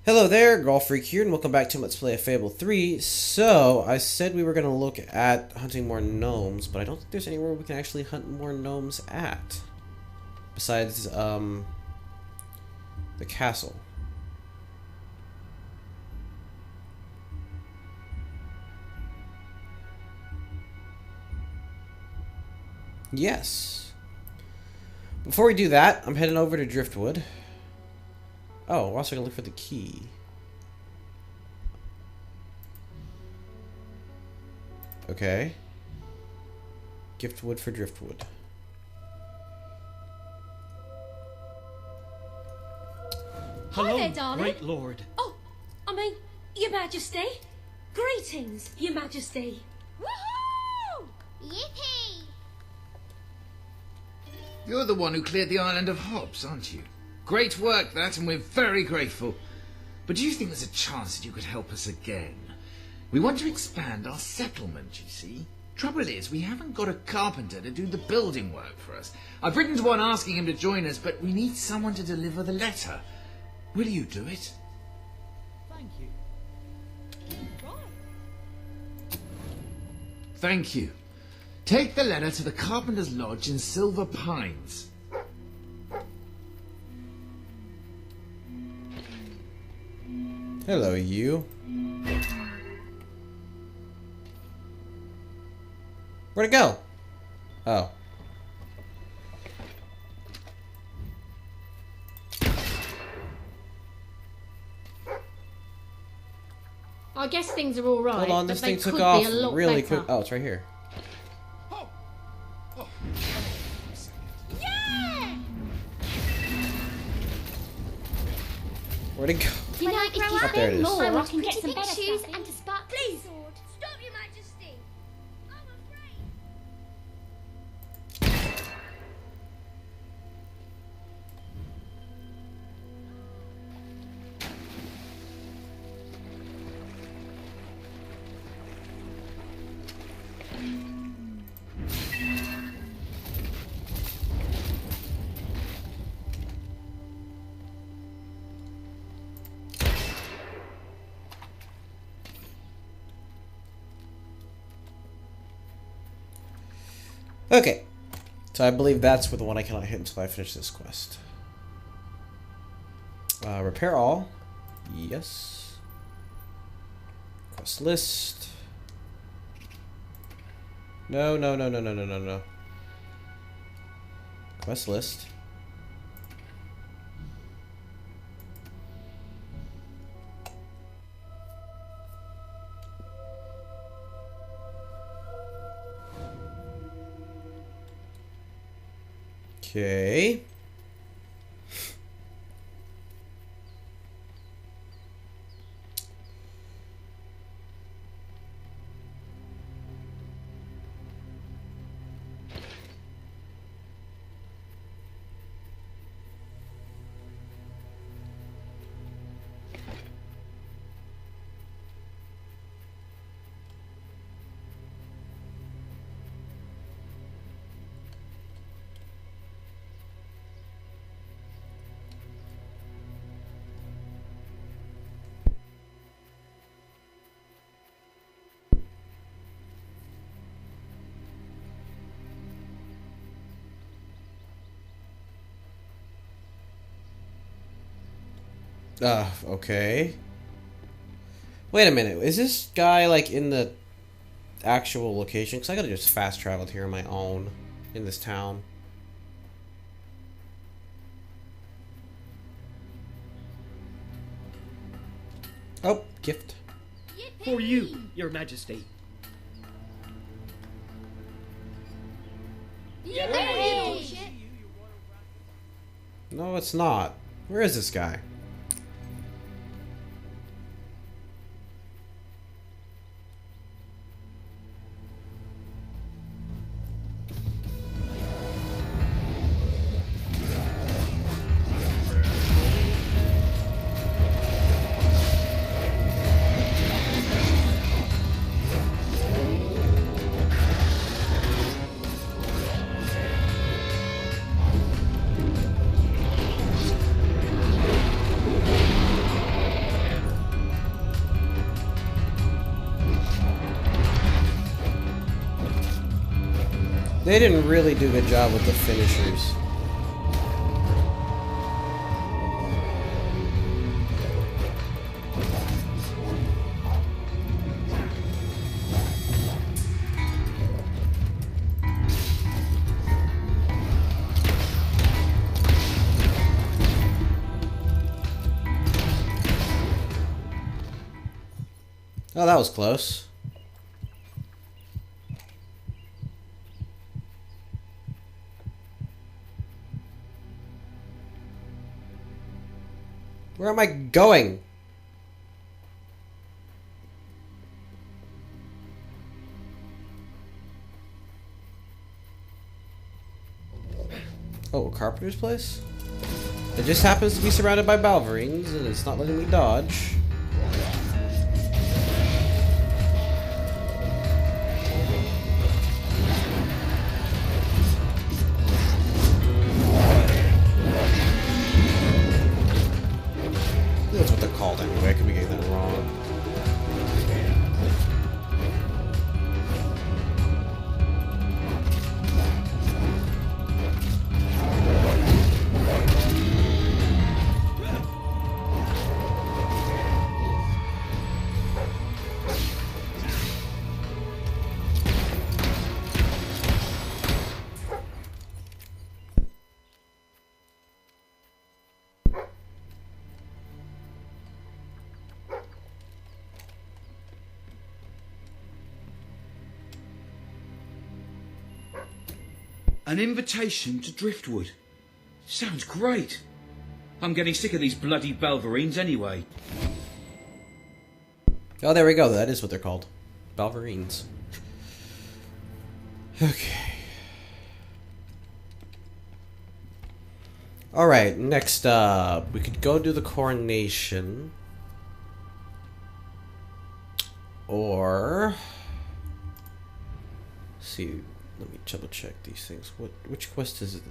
Hello there, Golf Freak here, and welcome back to Let's Play a Fable 3. So, I said we were going to look at hunting more gnomes, but I don't think there's anywhere we can actually hunt more gnomes at. Besides, the castle. Yes. Before we do that, I'm heading over to Driftwood. Oh, we're also going to look for the key. Okay. Giftwood for Driftwood. Hello, Hi there, darling. great lord. Oh, I mean, Your Majesty. Greetings, Your Majesty. Woohoo! Yippee! You're the one who cleared the island of Hobbs, aren't you? Great work, that, and we're very grateful. But do you think there's a chance that you could help us again? We want to expand our settlement, you see. Trouble is, we haven't got a carpenter to do the building work for us. I've written to one asking him to join us, but we need someone to deliver the letter. Will you do it? Thank you. Thank you. Take the letter to the Carpenter's Lodge in Silver Pines. Hello, you. Where'd it go? Oh. I guess things are all right. Hold on, but this they thing took could off be a lot really better. quick. Oh, it's right here. Yeah! Where'd it go? You know, if you Up there it spend is. more, I I want can get pretty some big better shoes stuff. and a sparkly Please. sword. Stop, Your Majesty. I'm afraid. Okay. So I believe that's the one I cannot hit until I finish this quest. Repair all. Yes. Quest list. No. Quest list. Okay. Okay. Wait a minute. Is this guy, like, in the actual location? Because I gotta just fast travel here on my own in this town. Oh, gift. For you, your majesty. Yippee! No, it's not. Where is this guy? They didn't really do a good job with the finishers. Oh, that was close. Where am I going? Oh, a carpenter's place? It just happens to be surrounded by Balverines, and it's not letting me dodge. That's what they're called anyway. I could be getting that wrong. An invitation to Driftwood. Sounds great. I'm getting sick of these bloody Balverines anyway. Oh, there we go. That is what they're called. Balverines. Okay. Alright, next up. We could go do the coronation. Or... let's see. Let me double check these things. Which quest is it?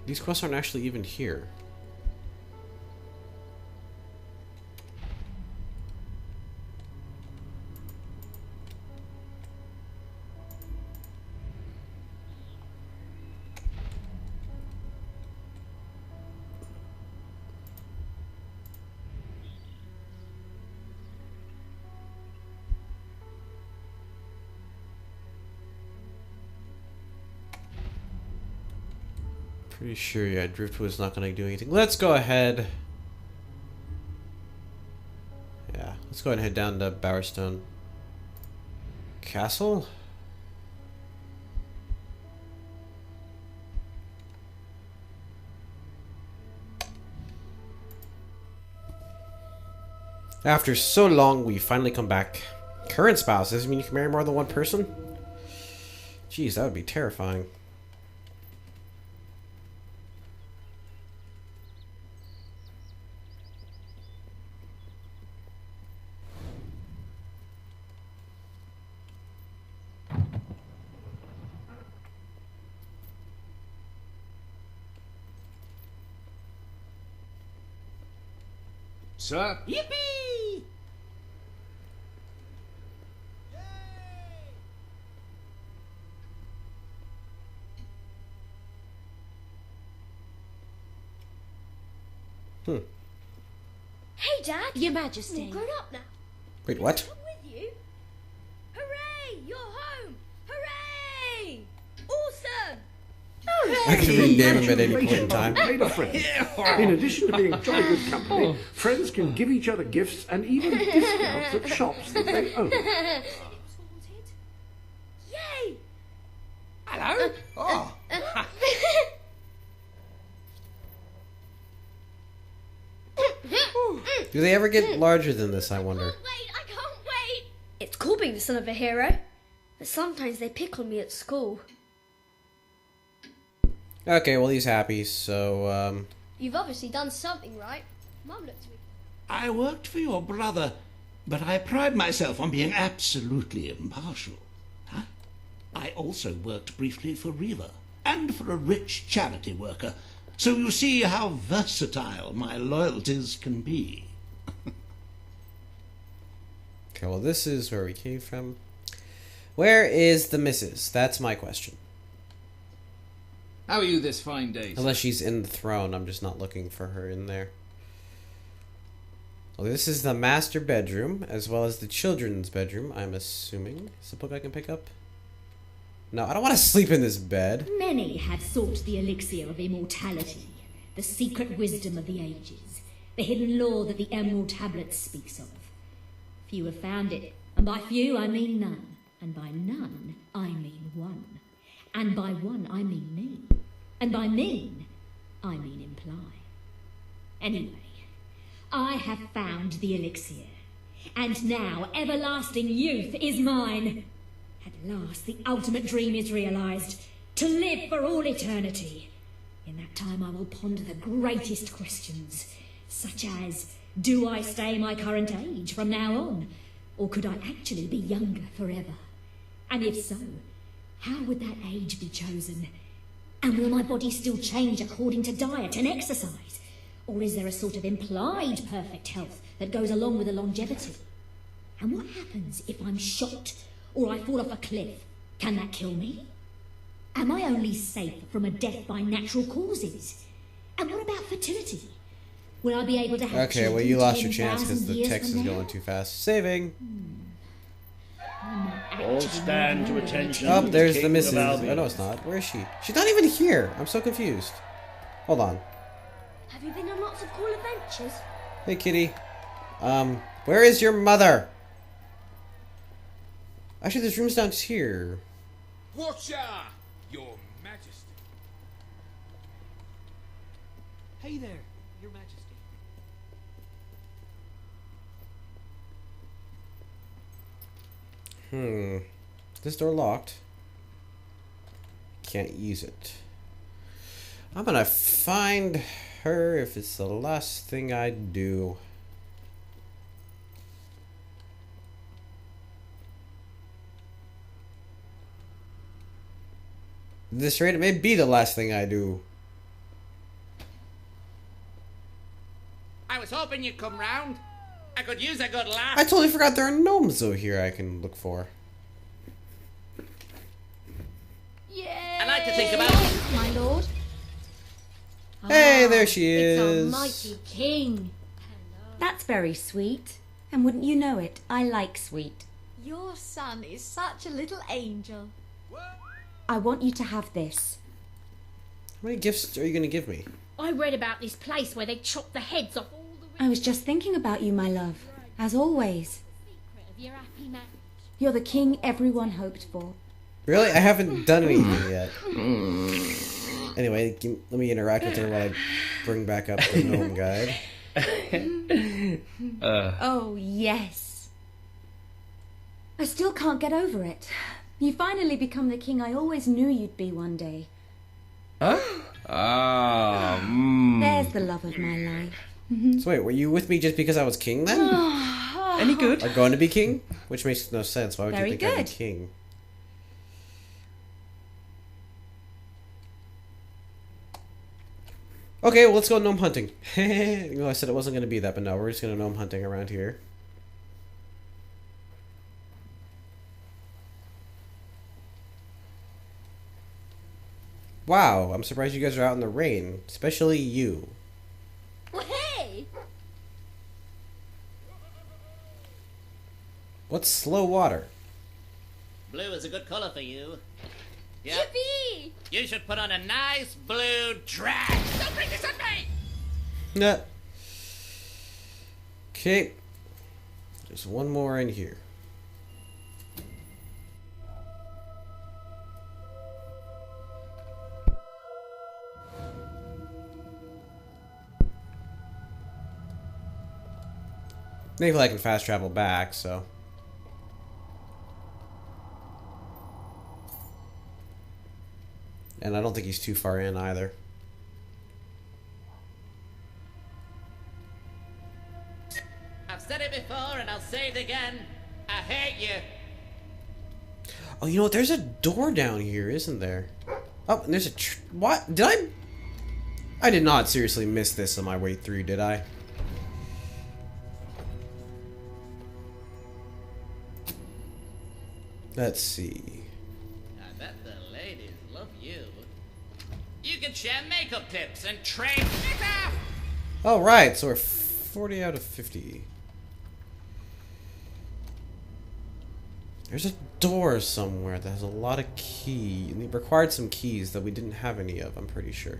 These quests aren't actually even here. Pretty sure, yeah, Driftwood's not going to do anything. Let's go ahead. Yeah, let's go ahead and head down to Bowerstone Castle. After so long, we finally come back. Current spouse, does it mean you can marry more than one person? Jeez, that would be terrifying. Sir? Yippee! Hey, Dad. Your Majesty. You're grown up now. Wait, what? Come with you. Hooray! You're home. Hooray! Awesome! I can rename him at any point in time. Made a friend. In addition to being jolly good company, friends can give each other gifts and even discounts at shops that they own. Yay! Hello? Oh. Do they ever get larger than this, I wonder? Wait, I can't wait. It's cool being the son of a hero, but sometimes they pick on me at school. Okay, well, he's happy, so, You've obviously done something right. Mum looked at me. I worked for your brother, but I pride myself on being absolutely impartial. Huh? I also worked briefly for Reva, and for a rich charity worker, so you see how versatile my loyalties can be. Okay, well, this is where we came from. Where is the missus? That's my question. How are you this fine day, sir? Unless she's in the throne, I'm just not looking for her in there. Well, this is the master bedroom, as well as the children's bedroom, I'm assuming. Is this a book I can pick up? No, I don't want to sleep in this bed. Many have sought the elixir of immortality, the secret wisdom of the ages, the hidden lore that the Emerald Tablet speaks of. Few have found it, and by few I mean none, and by none I mean one, and by one I mean me, and by mean I mean imply. Anyway, I have found the elixir, and now everlasting youth is mine. At last, the ultimate dream is realized, to live for all eternity. In that time, I will ponder the greatest questions, such as, do I stay my current age from now on, or could I actually be younger forever? And if so, how would that age be chosen? And will my body still change according to diet and exercise? Or is there a sort of implied perfect health that goes along with the longevity? And what happens if I'm shot or I fall off a cliff? Can that kill me? Am I only safe from a death by natural causes? And what about fertility? Will I be able to have Okay, well, you lost your chance because the text is going too fast. Saving. All stand to attention. Oh, there's King the missus. of Oh, Albion. no, it's not. Where is she? She's not even here. I'm so confused. Hold on. Have you been on lots of cool adventures? Hey, kitty. Where is your mother? Actually, this room's down here. Watcha, Your Majesty. Hey there, Your Majesty. This door locked. Can't use it. I'm gonna find her if it's the last thing I do. At this rate, it may be the last thing I do. I was hoping you'd come round. I could use a good laugh. I totally forgot there are gnomes though here I can look for. I like to think about my lord. Hey, there she It's our is. mighty king. That's very sweet. And wouldn't you know it, I like sweet. Your son is such a little angel. I want you to have this. How many gifts are you gonna give me? I read about this place where they chop the heads off all the I was just thinking about you, my love. As always. secret of your happy marriage. You're the king everyone hoped for. Really? I haven't done anything yet. Anyway, let me interact with her while I bring back up the gnome guide. Oh, yes. I still can't get over it. You finally become the king I always knew you'd be one day. Huh? There's the love of my life. So wait, were you with me just because I was king then? Any good? Or going to be king? Which makes no sense. Why would Very you think I'd be good. king? Okay, well, let's go gnome hunting. You know, I said it wasn't going to be that, but no, we're just going to gnome hunting around here. Wow, I'm surprised you guys are out in the rain. Especially you. Well, hey! What's slow water? Blue is a good color for you. Yeah. Yippee! You should put on a nice blue dress. Don't bring this on me! Nah. Okay. There's one more in here. Thankfully I can fast travel back, so. And I don't think he's too far in either. I've said it before and I'll say it again. I hate you. Oh, you know what? There's a door down here, isn't there? Oh, and there's a what? Did I did not seriously miss this on my way through, did I? Let's see. I bet the ladies love you. You can share makeup tips and trade makeup! Oh, right. So we're 40 out of 50. There's a door somewhere that has a lot of keys. And it required some keys that we didn't have any of, I'm pretty sure.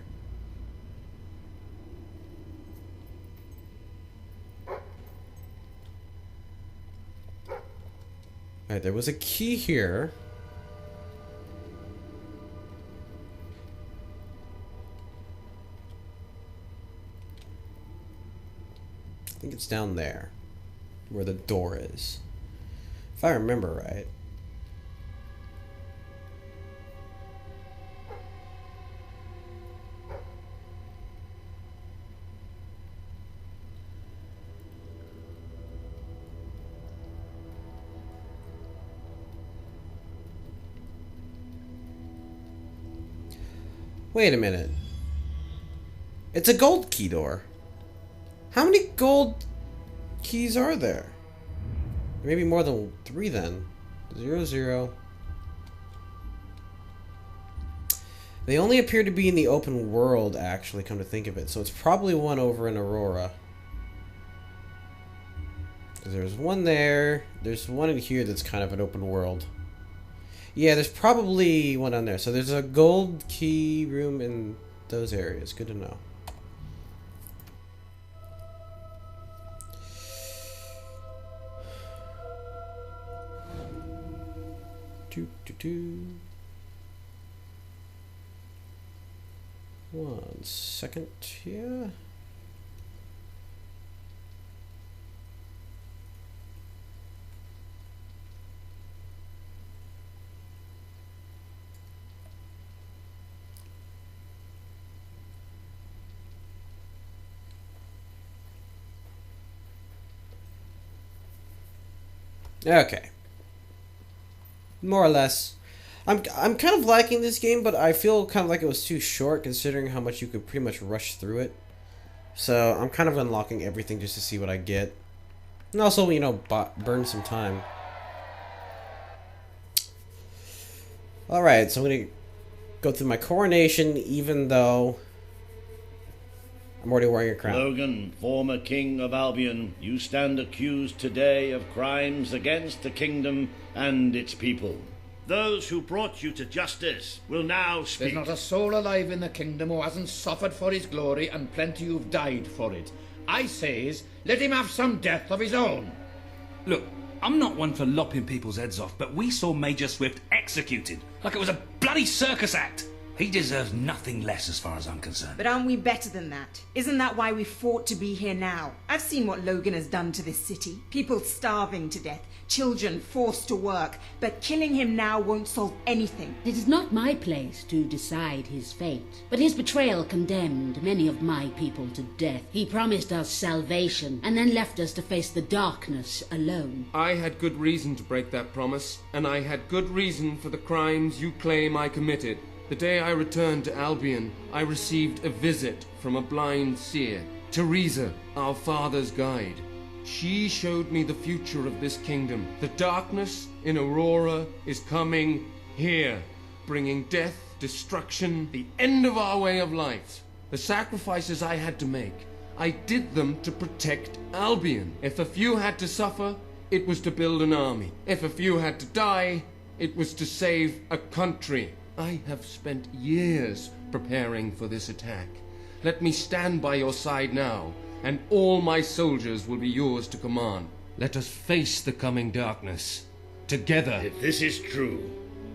Alright, there was a key here. I think it's down there, where the door is. If I remember right. Wait a minute. It's a gold key door. How many gold keys are there? Maybe more than 3 then. 0, 0. They only appear to be in the open world, actually, come to think of it. So it's probably one over in Aurora. There's one there. There's one in here that's kind of an open world. Yeah, there's probably one on there. So there's a gold key room in those areas. Good to know. One second here. Okay. More or less. I'm kind of liking this game, but I feel kind of like it was too short considering how much you could pretty much rush through it. So I'm kind of unlocking everything just to see what I get. And also, you know, burn some time. Alright, so I'm going to go through my coronation even though I'm already wearing a crown. Logan, former king of Albion, you stand accused today of crimes against the kingdom and its people. Those who brought you to justice will now speak. There's not a soul alive in the kingdom who hasn't suffered for his glory, and plenty who've died for it. I says, let him have some death of his own. Look, I'm not one for lopping people's heads off, but we saw Major Swift executed like it was a bloody circus act. He deserves nothing less as far as I'm concerned. But aren't we better than that? Isn't that why we fought to be here now? I've seen what Logan has done to this city. People starving to death, children forced to work, but killing him now won't solve anything. It is not my place to decide his fate, but his betrayal condemned many of my people to death. He promised us salvation, and then left us to face the darkness alone. I had good reason to break that promise, and I had good reason for the crimes you claim I committed. The day I returned to Albion, I received a visit from a blind seer, Teresa, our father's guide. She showed me the future of this kingdom. The darkness in Aurora is coming here, bringing death, destruction, the end of our way of life. The sacrifices I had to make, I did them to protect Albion. If a few had to suffer, it was to build an army. If a few had to die, it was to save a country. I have spent years preparing for this attack. Let me stand by your side now, and all my soldiers will be yours to command. Let us face the coming darkness, together. If this is true,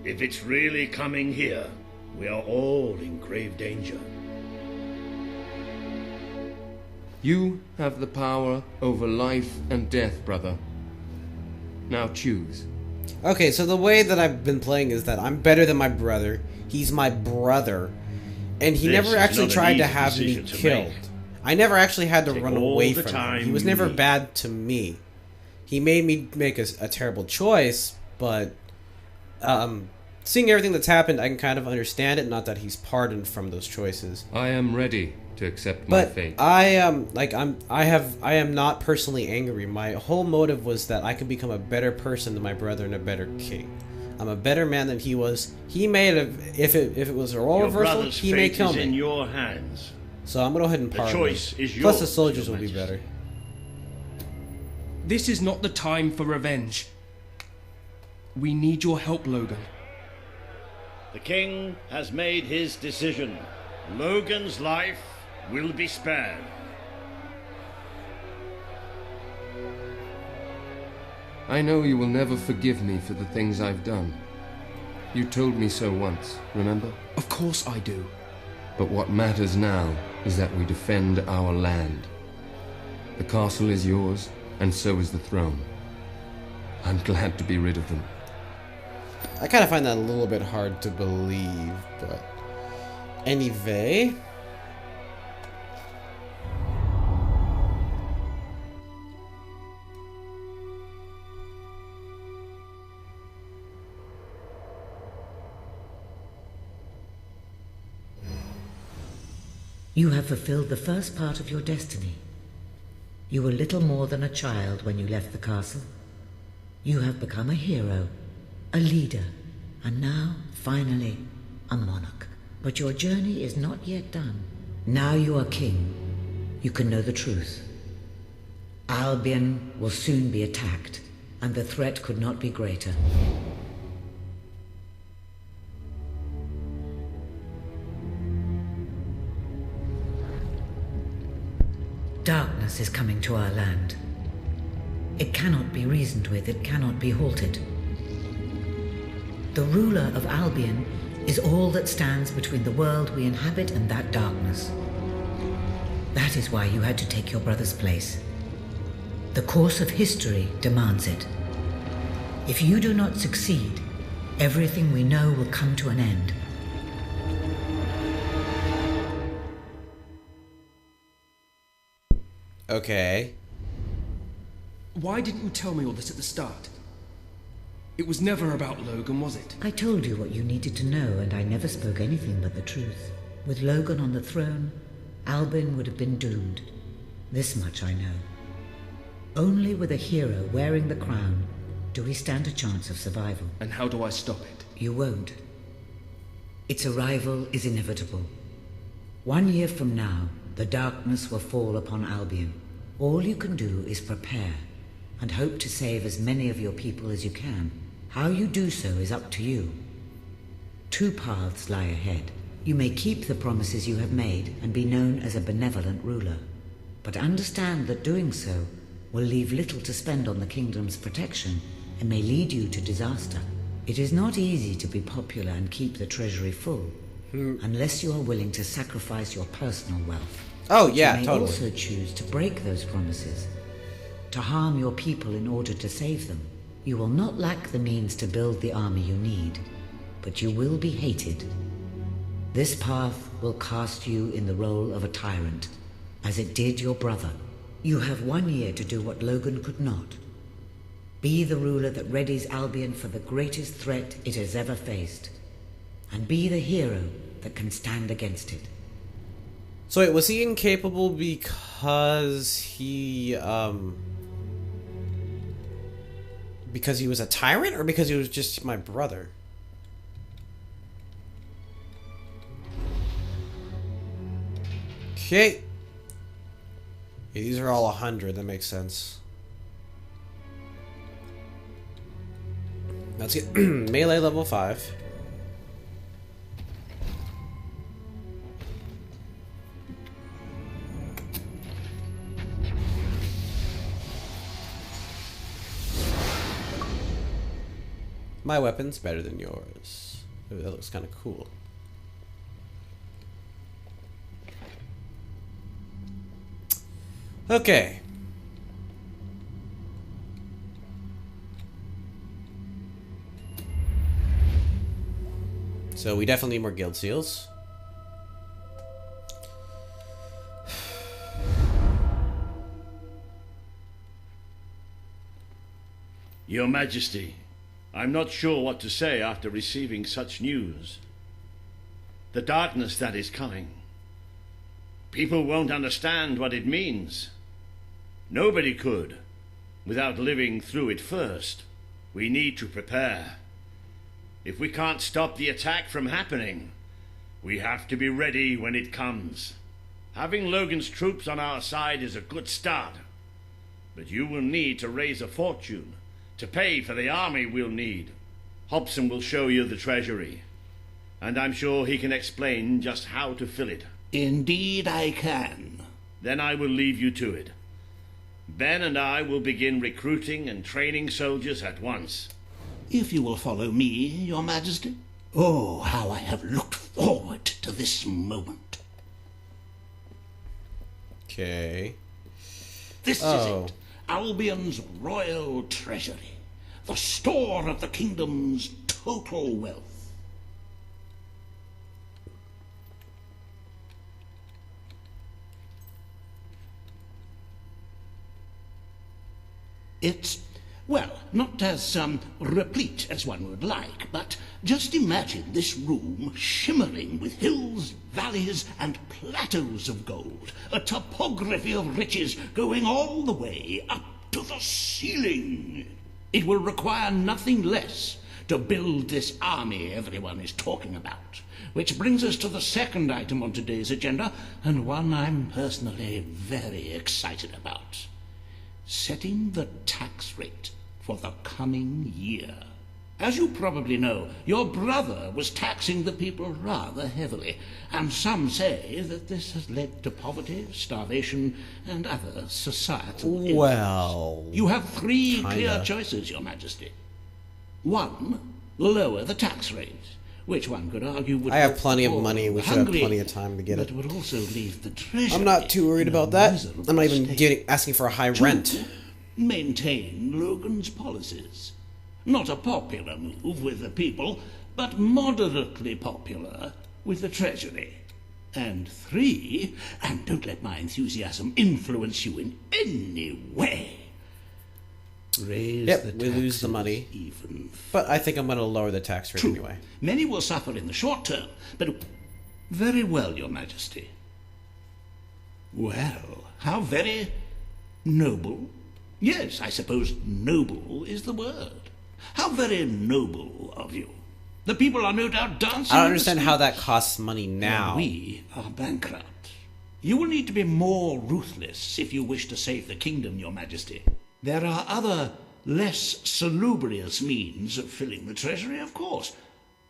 if it's really coming here, we are all in grave danger. You have the power over life and death, brother. Now choose. Okay, so the way that I've been playing is that I'm better than my brother. He's my brother. And he never actually tried to have me killed. I never actually had to run away from him. He was never bad to me. He made me make a terrible choice, but seeing everything that's happened, I can kind of understand it. Not that he's pardoned from those choices. I am ready to accept my fate. I am not personally angry. My whole motive was that I could become a better person than my brother and a better king. I'm a better man than he was. He may have, if it was a role reversal, he may kill me. In your hands. So I'm gonna go ahead and pardon. The choice is yours. Plus the soldiers will be better. This is not the time for revenge. We need your help, Logan. The king has made his decision. Logan's life will be spared. I know you will never forgive me for the things I've done. You told me so once, remember? Of course I do. But what matters now is that we defend our land. The castle is yours, and so is the throne. I'm glad to be rid of them. I kind of find that a little bit hard to believe, but anyway. You have fulfilled the first part of your destiny. You were little more than a child when you left the castle. You have become a hero, a leader, and now, finally, a monarch. But your journey is not yet done. Now you are king. You can know the truth. Albion will soon be attacked, and the threat could not be greater. Darkness is coming to our land. It cannot be reasoned with, it cannot be halted. The ruler of Albion is all that stands between the world we inhabit and that darkness. That is why you had to take your brother's place. The course of history demands it. If you do not succeed, everything we know will come to an end. Okay. Why didn't you tell me all this at the start? It was never about Logan, was it? I told you what you needed to know, and I never spoke anything but the truth. With Logan on the throne, Albion would have been doomed. This much I know. Only with a hero wearing the crown do we stand a chance of survival. And how do I stop it? You won't. Its arrival is inevitable. 1 year from now, the darkness will fall upon Albion. All you can do is prepare, and hope to save as many of your people as you can. How you do so is up to you. 2 paths lie ahead. You may keep the promises you have made and be known as a benevolent ruler. But understand that doing so will leave little to spend on the kingdom's protection and may lead you to disaster. It is not easy to be popular and keep the treasury full, unless you are willing to sacrifice your personal wealth. Oh, yeah, you may totally. also choose to break those promises, to harm your people in order to save them. You will not lack the means to build the army you need, but you will be hated. This path will cast you in the role of a tyrant, as it did your brother. You have 1 year to do what Logan could not. Be the ruler that readies Albion for the greatest threat it has ever faced, and be the hero that can stand against it. So wait, was he incapable because he was a tyrant, or because he was just my brother? Okay. Yeah, these are all 100, that makes sense. Let's get melee level 5. My weapon's better than yours. Ooh, that looks kind of cool. Okay. So we definitely need more guild seals. Your Majesty, I'm not sure what to say after receiving such news. The darkness that is coming. People won't understand what it means. Nobody could, without living through it first. We need to prepare. If we can't stop the attack from happening, we have to be ready when it comes. Having Logan's troops on our side is a good start, but you will need to raise a fortune to pay for the army we'll need. Hobson will show you the treasury, and I'm sure he can explain just how to fill it. Indeed I can. Then I will leave you to it. Ben and I will begin recruiting and training soldiers at once. If you will follow me, Your Majesty. Oh, how I have looked forward to this moment. Okay. This is it. Albion's royal treasury. The store of the kingdom's total wealth. It's, well, not as replete as one would like, but just imagine this room shimmering with hills, valleys, and plateaus of gold, a topography of riches going all the way up to the ceiling. It will require nothing less to build this army everyone is talking about. Which brings us to the second item on today's agenda, and one I'm personally very excited about. Setting the tax rate for the coming year. As you probably know, your brother was taxing the people rather heavily, and some say that this has led to poverty, starvation, and other societal ills. Well, you have three kinda clear choices, Your Majesty. One, lower the tax rate, which one could argue would I have help plenty the of poor money. and We should have hungry, plenty of time to get but it. would also leave the treasury. I'm not too worried about that. I'm not even asking for a high rent. Maintain Logan's policies. Not a popular move with the people, but moderately popular with the Treasury. And three, and don't let my enthusiasm influence you in any way, raise the We lose the money. even. But I think I'm going to lower the tax rate True. anyway. Many will suffer in the short term, but very well, Your Majesty. Well, how very noble. Yes, I suppose noble is the word. How very noble of you. The people are no doubt dancing. I don't understand how that costs money now. And we are bankrupt. You will need to be more ruthless if you wish to save the kingdom, Your Majesty. There are other, less salubrious means of filling the treasury, of course.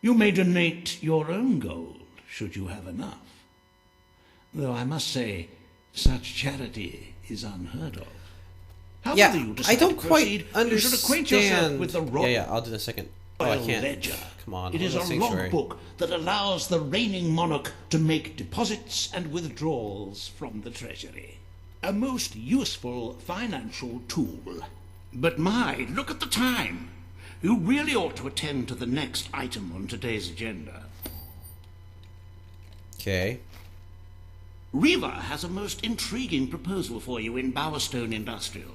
You may donate your own gold, should you have enough. Though I must say, such charity is unheard of. Yeah, However you decide I don't to quite proceed, understand. You should acquaint yourself with the royal Yeah, I'll do the second. Oh, I can't. ledger. Come on. It is a sanctuary. logbook that allows the reigning monarch to make deposits and withdrawals from the treasury. A most useful financial tool. But my, look at the time. You really ought to attend to the next item on today's agenda. Okay. Riva has a most intriguing proposal for you in Bowerstone Industrial.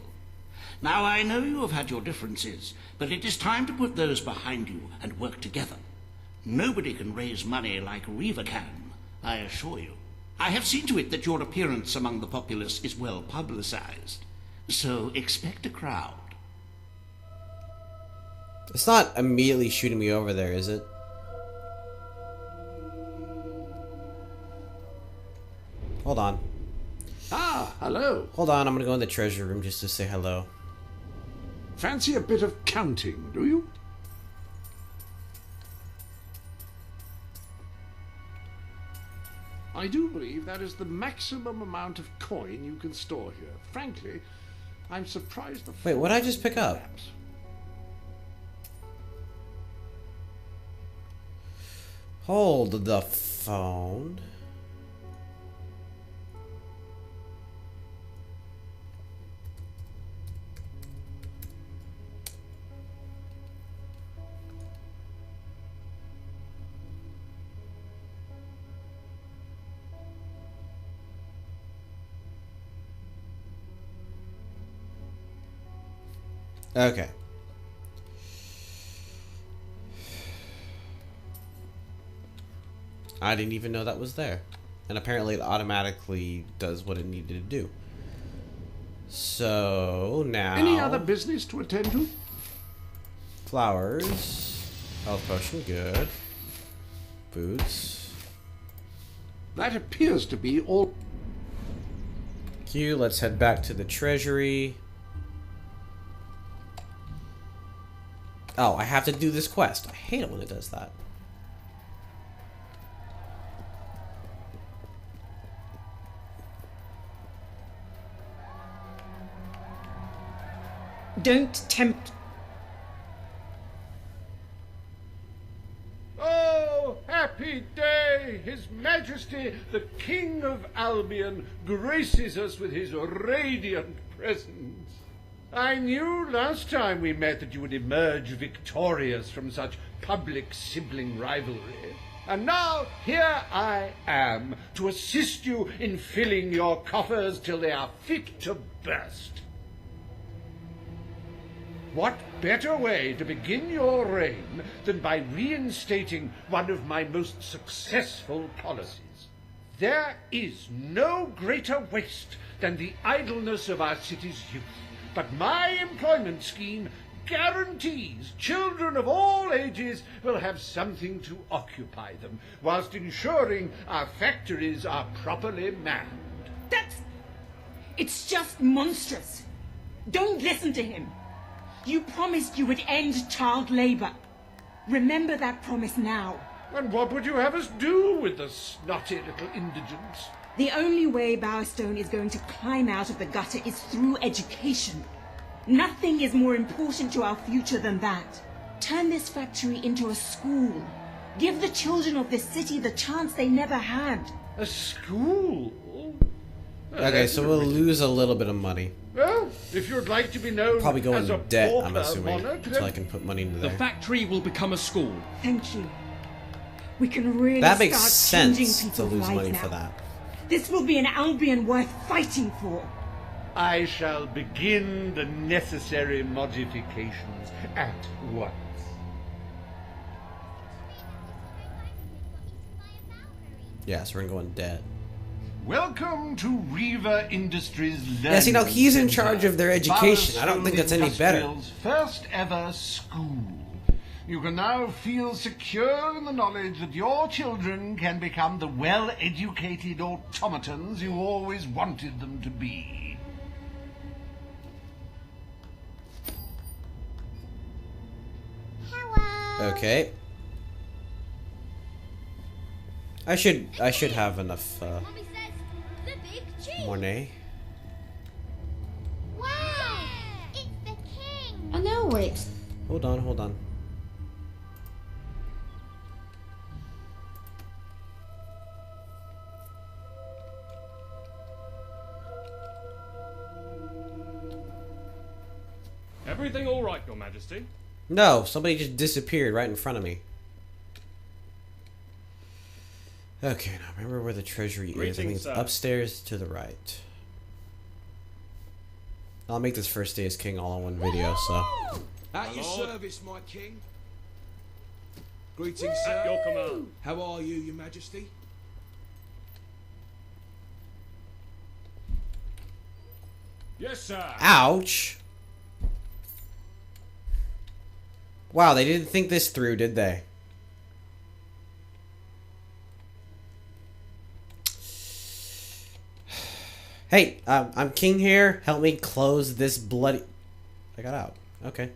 Now, I know you have had your differences, but it is time to put those behind you and work together. Nobody can raise money like Riva can, I assure you. I have seen to it that your appearance among the populace is well publicized, so expect a crowd. It's not immediately shooting me over there, is it? Hold on. Ah, hello. Hold on, I'm gonna go in the treasure room just to say hello. Fancy a bit of counting, do you? I do believe that is the maximum amount of coin you can store here. Frankly, I'm surprised the... Wait, what did I just pick up? Hold the phone. Okay. I didn't even know that was there. And apparently it automatically does what it needed to do. So, now... Any other business to attend to? Flowers. Health potion, good. Boots. That appears to be all... Q, let's head back to the treasury. Oh, I have to do this quest. I hate it when it does that. Don't tempt... Oh, happy day! His Majesty, the King of Albion, graces us with his radiant presence. I knew last time we met that you would emerge victorious from such public sibling rivalry. And now, here I am, to assist you in filling your coffers till they are fit to burst. What better way to begin your reign than by reinstating one of my most successful policies? There is no greater waste than the idleness of our city's youth, but my employment scheme guarantees children of all ages will have something to occupy them, whilst ensuring our factories are properly manned. It's just monstrous. Don't listen to him. You promised you would end child labor. Remember that promise now. And what would you have us do with the snotty little indigents? The only way Bowerstone is going to climb out of the gutter is through education. Nothing is more important to our future than that. Turn this factory into a school. Give the children of this city the chance they never had. A school? Okay, so we'll lose a little bit of money. Well, if you'd like to be known Probably go as a in debt, I'm pauper assuming, monarch, until I can put money into The there. factory will become a school. Thank you. We can really That makes start changing sense to people's lose lives money now. for that. This will be an Albion worth fighting for. I shall begin the necessary modifications at once. Yeah, so we're gonna go in debt. Welcome to Reaver Industries Learning Yeah, see, now he's in Center, charge of their education. I don't think that's any better. Industrial's first ever school. You can now feel secure in the knowledge that your children can become the well-educated automatons you always wanted them to be. Okay. I should have enough money. Wow! It's the king! I know it. Hold on, hold on. Everything all right, Your Majesty? No, somebody just disappeared right in front of me. Okay, now remember where the treasury is. I think Greetings, it's sir. upstairs to the right. I'll make this first day as king all in one video, so. At your Lord. service, my king. Greetings, At sir. your command. How are you, Your Majesty? Yes, sir. Ouch! Wow, they didn't think this through, did they? Hey, I'm king here. Help me close this bloody... I got out. Okay.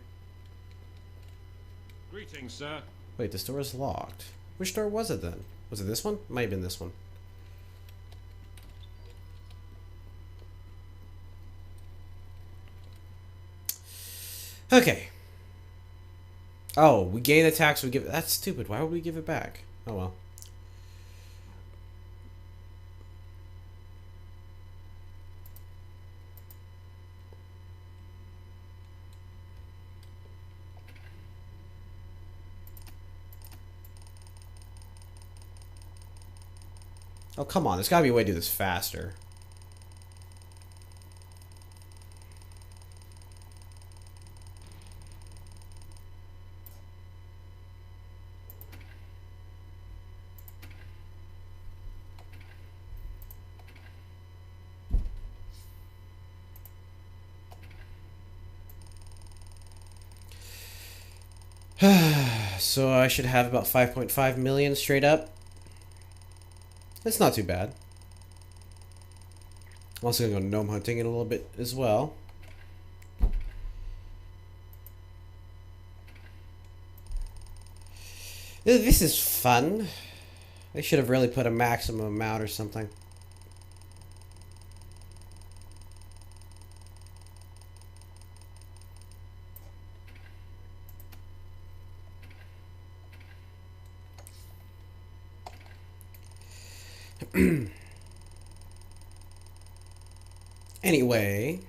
Greetings, sir. Wait, this door is locked. Which door was it then? Was it this one? Might have been this one. Okay. Oh, we gain attacks, we give it... That's stupid. Why would we give it back? Oh well. Oh, come on. There's gotta be a way to do this faster. so I should have about 5.5 million straight up. That's not too bad. I'm also gonna go gnome hunting in a little bit as well. This is fun. They should have really put a maximum amount or something. Anyway,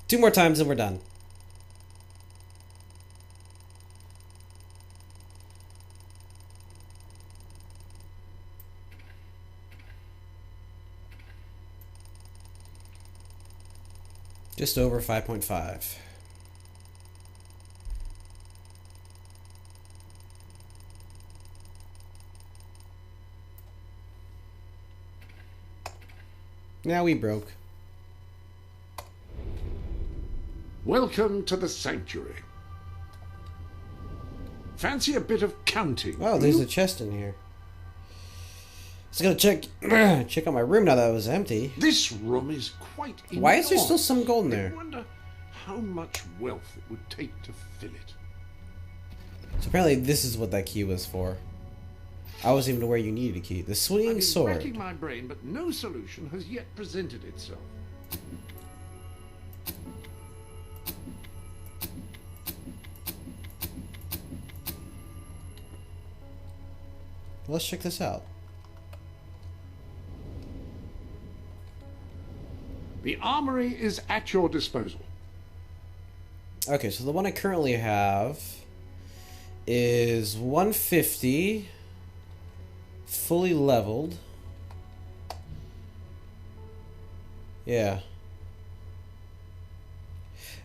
two more times and we're done. Just over 5.5. Now we broke. Welcome to the sanctuary. Fancy a bit of counting? Oh, there's a chest in here. I was gonna check out my room now that it was empty. This room is quite enormous. Why is there still some gold in there? I wonder how much wealth it would take to fill it. So apparently this is what that key was for. I wasn't even aware you needed a key. The swinging sword. Racking my brain, but no solution has yet presented itself. Let's check this out. The armory is at your disposal. Okay, so the one I currently have is 150, fully leveled. Yeah.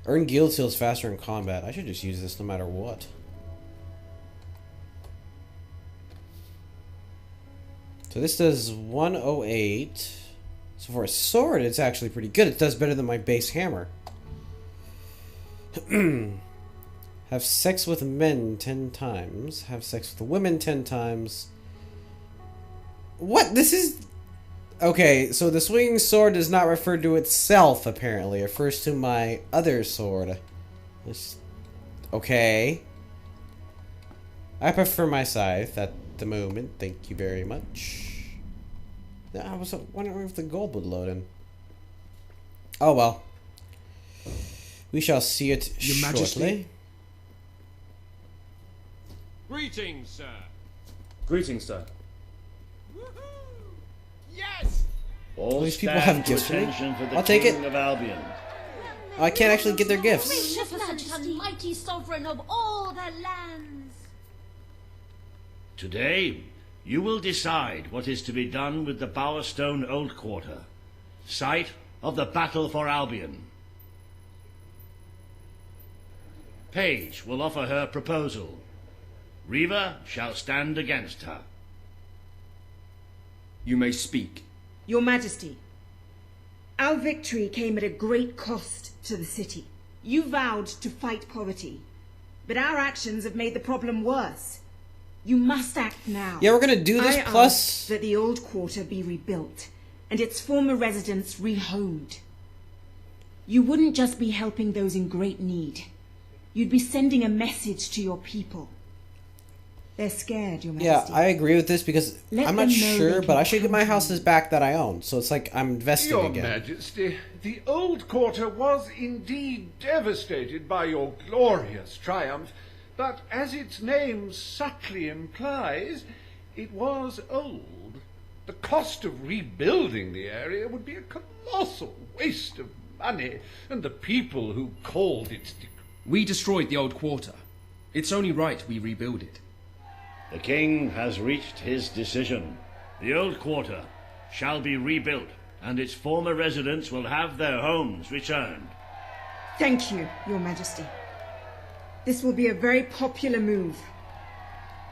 Earn guild seals faster in combat. I should just use this no matter what. So this does 108. So for a sword, it's actually pretty good. It does better than my base hammer. Have sex with men 10 times. Have sex with women 10 times. What? This is... Okay, so the swinging sword does not refer to itself, apparently. It refers to my other sword. Okay. I prefer my scythe at the moment. Thank you very much. I was wondering if the gold would load in. Oh well. We shall see it Your shortly. Majesty. Greetings, sir. Greetings, sir. Yes! All these people have gifts for me. the I'll take it. King of Albion. Oh, I can't actually get their gifts. Gracious Majesty, mighty sovereign of all the lands. Today, you will decide what is to be done with the Bowerstone Old Quarter, site of the battle for Albion. Paige will offer her proposal. Reva shall stand against her. You may speak. Your Majesty, our victory came at a great cost to the city. You vowed to fight poverty, but our actions have made the problem worse. You must act now. Yeah, we're gonna do this, I plus... ask that the old quarter be rebuilt, and its former residents rehomed. You wouldn't just be helping those in great need. You'd be sending a message to your people. They're scared, Your Yeah, Majesty. I agree with this because Let I'm not them know sure, they but can I should get my count on houses back that I own. So it's like I'm investing Your again. Majesty, the old quarter was indeed devastated by your glorious triumph, but as its name subtly implies, it was old. The cost of rebuilding the area would be a colossal waste of money, and the people who called it... We destroyed the old quarter. It's only right we rebuild it. The king has reached his decision. The old quarter shall be rebuilt, and its former residents will have their homes returned. Thank you, Your Majesty. This will be a very popular move.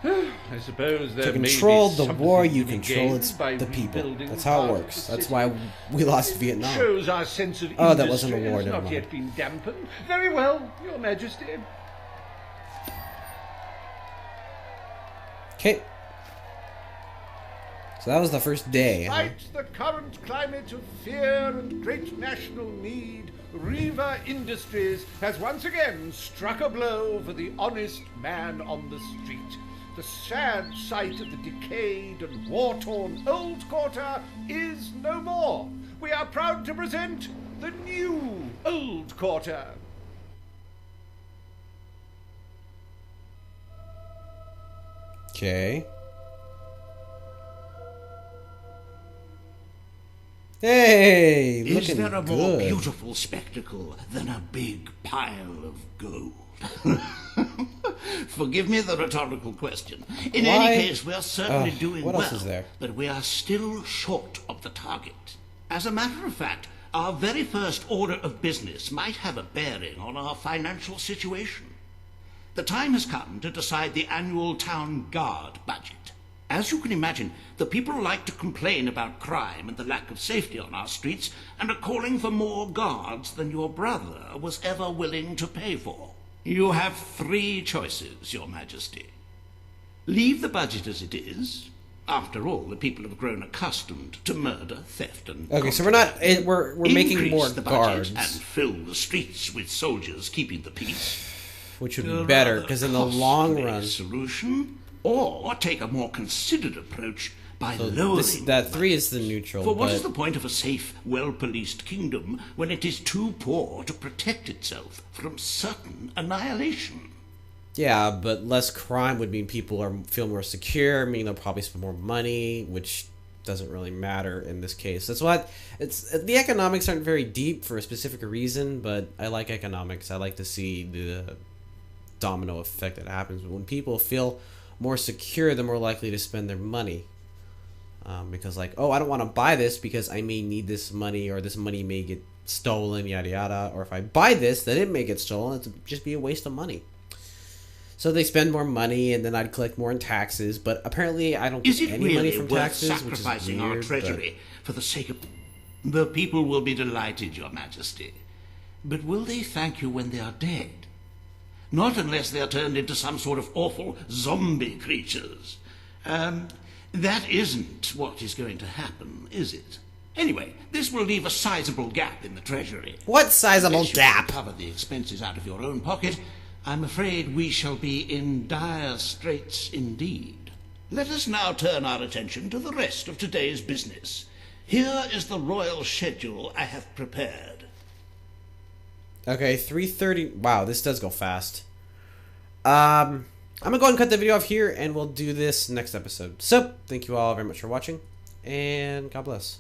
I suppose there To may be control the something war, to you be control gained by the people. rebuilding That's how it part of works. the That's city. why we lost Vietnam. Shows our sense of Oh, that wasn't a industry war, has never not mind. yet been dampened. Very well, Your Majesty. Okay. So that was the first day, huh? Despite the current climate of fear and great national need, Riva Industries has once again struck a blow for the honest man on the street. The sad sight of the decayed and war-torn old quarter is no more. We are proud to present the new old quarter. Okay. Hey, Is looking there a more good. beautiful spectacle than a big pile of gold? Forgive me the rhetorical question. In Why? any case, we're certainly doing what well, else is there? but we are still short of the target. As a matter of fact, our very first order of business might have a bearing on our financial situation. The time has come to decide the annual town guard budget. As you can imagine, the people like to complain about crime and the lack of safety on our streets and are calling for more guards than your brother was ever willing to pay for. You have 3 choices, Your Majesty. Leave the budget as it is. After all, the people have grown accustomed to murder, theft, and Okay, so we're not. We're making Increase more the budget guards, and fill the streets with soldiers keeping the peace. which would be better because in the long run, Solution, or take a more considered approach by so lowering. that 3 is the neutral. For what but is the point of a safe, well-policed kingdom when it is too poor to protect itself from certain annihilation? Yeah, but less crime would mean people feel more secure, meaning they'll probably spend more money, which doesn't really matter in this case. That's why the economics aren't very deep for a specific reason, but I like economics. I like to see the domino effect that happens. When people feel more secure, they're more likely to spend their money. Because like, oh, I don't want to buy this because I may need this money, or this money may get stolen, yada yada. Or if I buy this, then it may get stolen. It'd just be a waste of money. So they spend more money, and then I'd collect more in taxes. But apparently, I don't get any money from worth taxes, which is sacrificing weird. our treasury for the sake of... The people will be delighted, Your Majesty. But will they thank you when they are dead? Not unless they are turned into some sort of awful zombie creatures. That isn't what is going to happen, is it? Anyway, this will leave a sizable gap in the treasury. What sizable Unless you gap? can cover the expenses out of your own pocket, I'm afraid we shall be in dire straits indeed. Let us now turn our attention to the rest of today's business. Here is the royal schedule I have prepared. Okay, 3:30. Wow, this does go fast. I'm gonna go ahead and cut the video off here, and we'll do this next episode. So, thank you all very much for watching, and God bless.